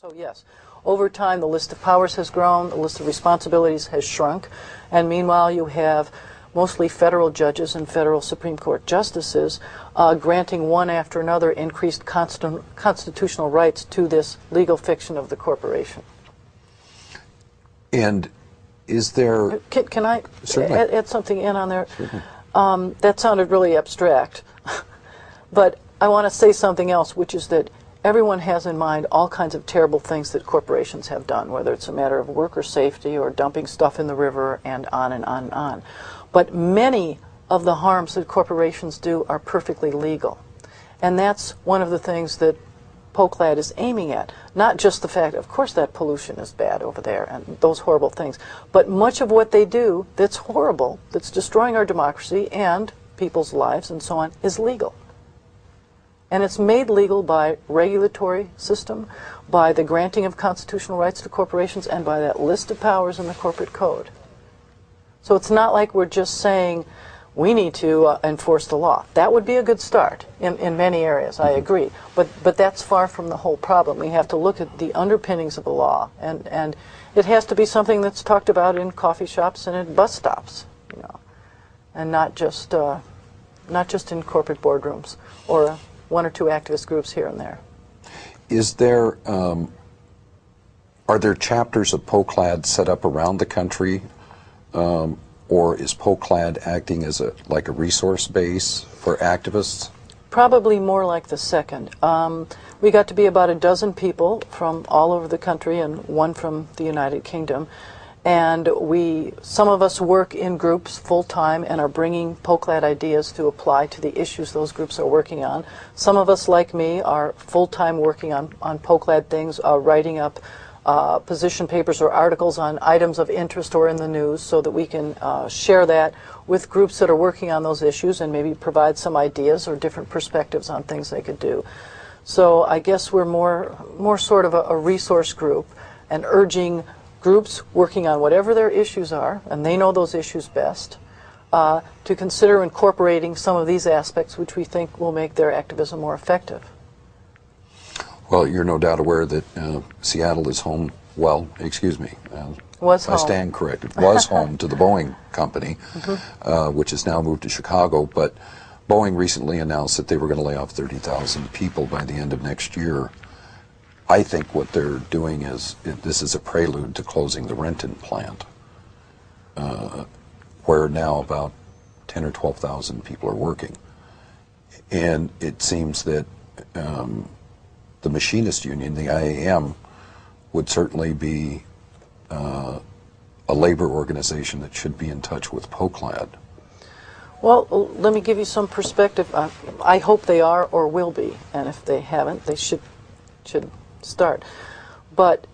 So yes, over time the list of powers has grown, the list of responsibilities has shrunk, and meanwhile you have mostly federal judges and federal Supreme Court justices granting one after another increased constitutional rights to this legal fiction of the corporation. And is there... Can I add something in on there? Certainly. That sounded really abstract, but I want to say something else, which is that everyone has in mind all kinds of terrible things that corporations have done, whether it's a matter of worker safety or dumping stuff in the river and on and on and on. But many of the harms that corporations do are perfectly legal. And that's one of the things that POCLAD is aiming at. Not just the fact, of course that pollution is bad over there and those horrible things, but much of what they do that's horrible, that's destroying our democracy and people's lives and so on, is legal. And it's made legal by regulatory system, by the granting of constitutional rights to corporations, and by that list of powers in the corporate code. So it's not like we're just saying we need to enforce the law. That would be a good start in many areas, I agree. But that's far from the whole problem. We have to look at the underpinnings of the law, and it has to be something that's talked about in coffee shops and at bus stops, you know, and not just in corporate boardrooms or one or two activist groups here and there. Is there, are there chapters of POCLAD set up around the country? Or is POCLAD acting as like a resource base for activists? Probably more like the second. We got to be about a dozen people from all over the country and one from the United Kingdom. And some of us work in groups full-time and are bringing POCLAD ideas to apply to the issues those groups are working on. Some of us, like me, are full-time working on POCLAD things, writing up position papers or articles on items of interest or in the news so that we can share that with groups that are working on those issues and maybe provide some ideas or different perspectives on things they could do. So I guess we're more sort of a resource group and urging groups working on whatever their issues are, and they know those issues best, to consider incorporating some of these aspects which we think will make their activism more effective. Well, you're no doubt aware that Seattle is home, well, excuse me, was home. I stand corrected, was home to the Boeing company, which has now moved to Chicago, but Boeing recently announced that they were going to lay off 30,000 people by the end of next year. I think what they're doing is, this is a prelude to closing the Renton plant, where now about 10 or 12,000 people are working. And it seems that the machinist union, the IAM, would certainly be a labor organization that should be in touch with POCLAD. Well, let me give you some perspective. I hope they are or will be, and if they haven't, they should start. But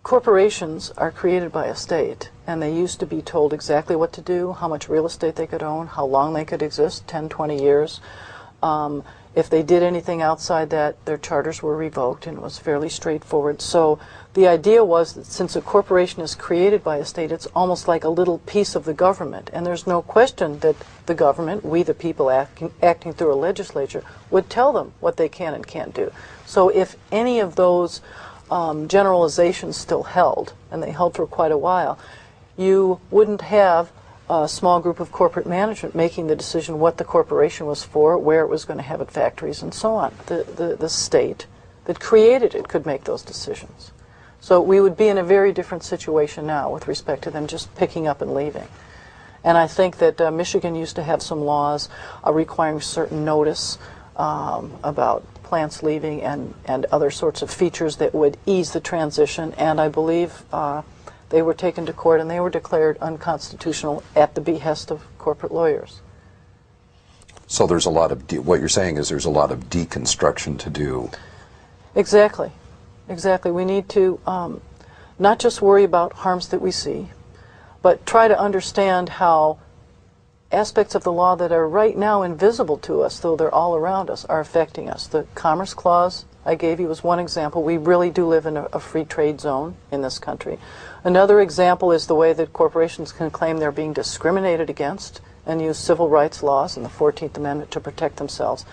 corporations are created by a state, and they used to be told exactly what to do, how much real estate they could own, how long they could exist, 10, 20 years. If they did anything outside that, their charters were revoked, and it was fairly straightforward. So the idea was that since a corporation is created by a state, it's almost like a little piece of the government. And there's no question that the government, we the people acting through a legislature, would tell them what they can and can't do. So if any of those generalizations still held, and they held for quite a while, you wouldn't have a small group of corporate management making the decision what the corporation was for, where it was going to have its factories, and so on. The state that created it could make those decisions. So we would be in a very different situation now with respect to them just picking up and leaving. And I think that Michigan used to have some laws requiring certain notice about plants leaving and other sorts of features that would ease the transition, and I believe they were taken to court and they were declared unconstitutional at the behest of corporate lawyers. So there's a lot of, what you're saying is there's a lot of deconstruction to do. Exactly. Exactly. We need to not just worry about harms that we see, but try to understand how aspects of the law that are right now invisible to us, though they're all around us, are affecting us. The Commerce Clause I gave you was one example. We really do live in a free trade zone in this country. Another example is the way that corporations can claim they're being discriminated against and use civil rights laws and the 14th Amendment to protect themselves.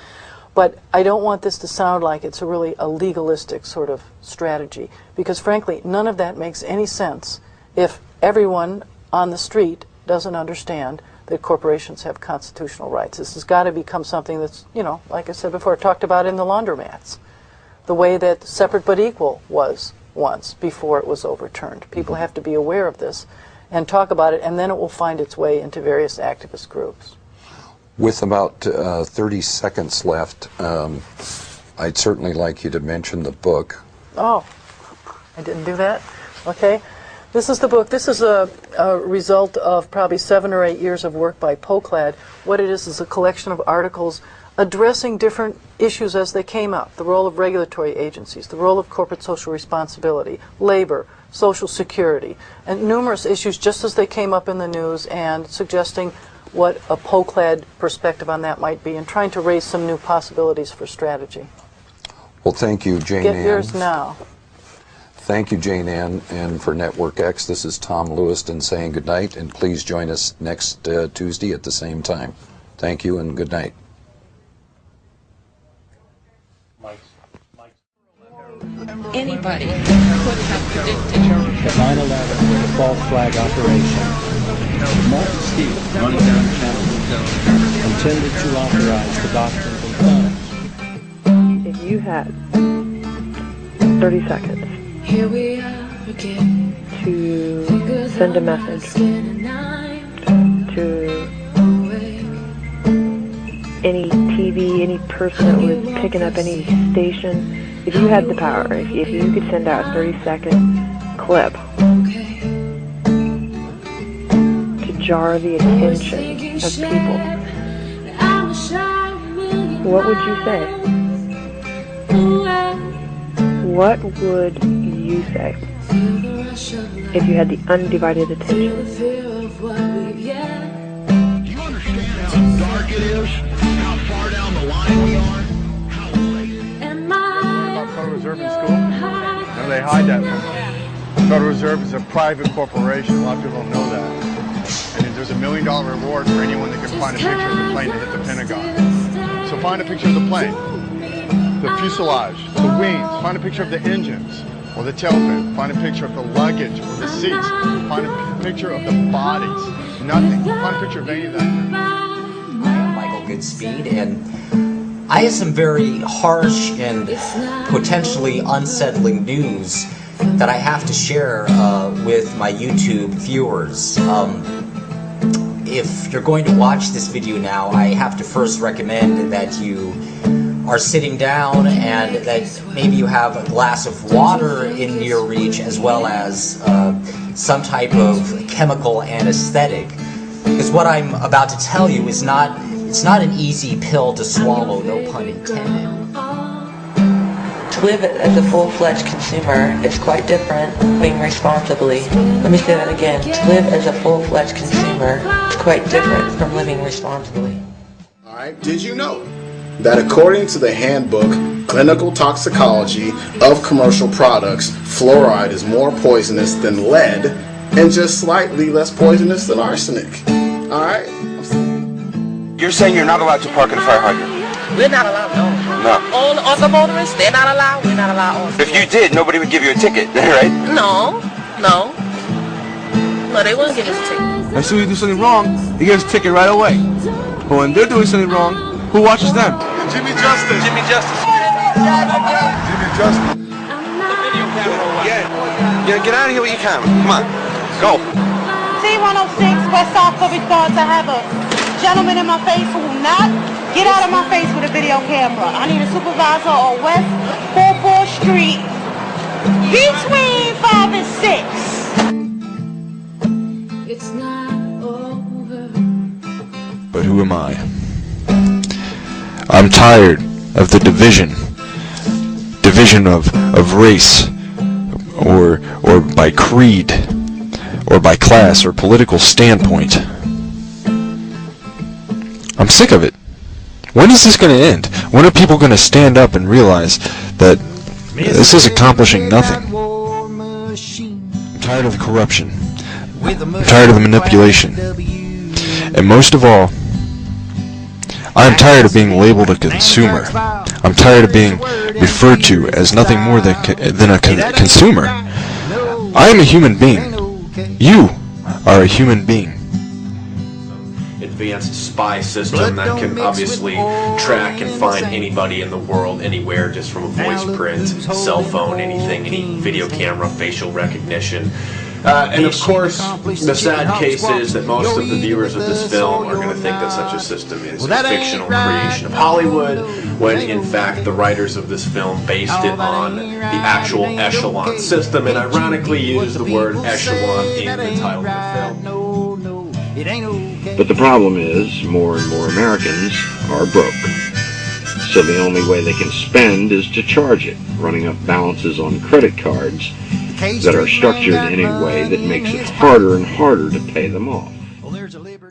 But I don't want this to sound like it's really a legalistic sort of strategy, because frankly, none of that makes any sense if everyone on the street doesn't understand that corporations have constitutional rights. This has got to become something that's, you know, like I said before, talked about in the laundromats, the way that separate but equal was once before it was overturned. People have to be aware of this and talk about it, and then it will find its way into various activist groups. With about 30 seconds left, I'd certainly like you to mention the book. Oh, I didn't do that? Okay. This is the book. This is a result of probably 7 or 8 years of work by POCLAD. What it is a collection of articles addressing different issues as they came up. The role of regulatory agencies, the role of corporate social responsibility, labor, Social Security, and numerous issues just as they came up in the news, and suggesting what a POCLAD perspective on that might be, and trying to raise some new possibilities for strategy. Well, thank you, Jane Ann. Get yours now. Thank you, Jane Ann. And for Network X, this is Tom Lewiston saying good night, and please join us next Tuesday at the same time. Thank you and good night. Anybody could have predicted the 9/11 false flag operation, multi-Steve running down channel intended to authorize the doctrines and If you had 30 seconds here we are again to send a message to any TV, any person that was picking up any station, if you had the power, if you could send out a 30-second clip to jar the attention of people, what would you say? What would you say if you had the undivided attention? Do you understand how dark it is? How far down the line we are? Federal Reserve in school? No, they hide that from us. Federal Reserve is a private corporation. A lot of people don't know that. And there's $1 million reward for anyone that can find a picture of the plane that hit the Pentagon. So find a picture of the plane, the fuselage, the wings. Find a picture of the engines or the tail fin. Find a picture of the luggage or the seats. Find a picture of the bodies. Nothing. Find a picture of any of that. I'm Michael Goodspeed, and I have some very harsh and potentially unsettling news that I have to share with my YouTube viewers. If you're going to watch this video now, I have to first recommend that you are sitting down and that maybe you have a glass of water in your reach, as well as some type of chemical anesthetic. Because what I'm about to tell you is it's not an easy pill to swallow, no pun intended. To live as a full-fledged consumer is quite different from living responsibly. Let me say that again. To live as a full-fledged consumer is quite different from living responsibly. Alright, did you know that according to the handbook, Clinical Toxicology of Commercial Products, fluoride is more poisonous than lead and just slightly less poisonous than arsenic? Alright? You're saying you're not allowed to park in a fire hydrant? We're not allowed, no. No. All other motorists, they're not allowed, we're not allowed also. If you did, nobody would give you a ticket, right? No, no. No, they wouldn't give us a ticket. As soon as you do something wrong, they give us a ticket right away. But when they're doing something wrong, who watches them? Jimmy Justice. Jimmy Justice. Jimmy Justice. Yeah, get out of here with your camera. Come on, go. C106, West South Public thought to have a gentleman in my face who will not get out of my face with a video camera. I need a supervisor on West 44th Street between 5 and 6. it's not over. But who am I? I'm tired of the division of race, or by creed, or by class or political standpoint. I'm sick of it. When is this going to end? When are people going to stand up and realize that this is accomplishing nothing? I'm tired of the corruption. I'm tired of the manipulation. And most of all, I'm tired of being labeled a consumer. I'm tired of being referred to as nothing more than a consumer. I am a human being. You are a human being. Advanced spy system that can obviously track and find anybody in the world, anywhere, just from a voice print, cell phone, anything, any video camera, facial recognition. And of course, the sad case is that most of the viewers of this film are going to think that such a system is a fictional creation of Hollywood, when in fact the writers of this film based it on the actual echelon system, and ironically used the word echelon in the title of the film. But the problem is, more and more Americans are broke. So the only way they can spend is to charge it, running up balances on credit cards that are structured in a way that makes it harder and harder to pay them off.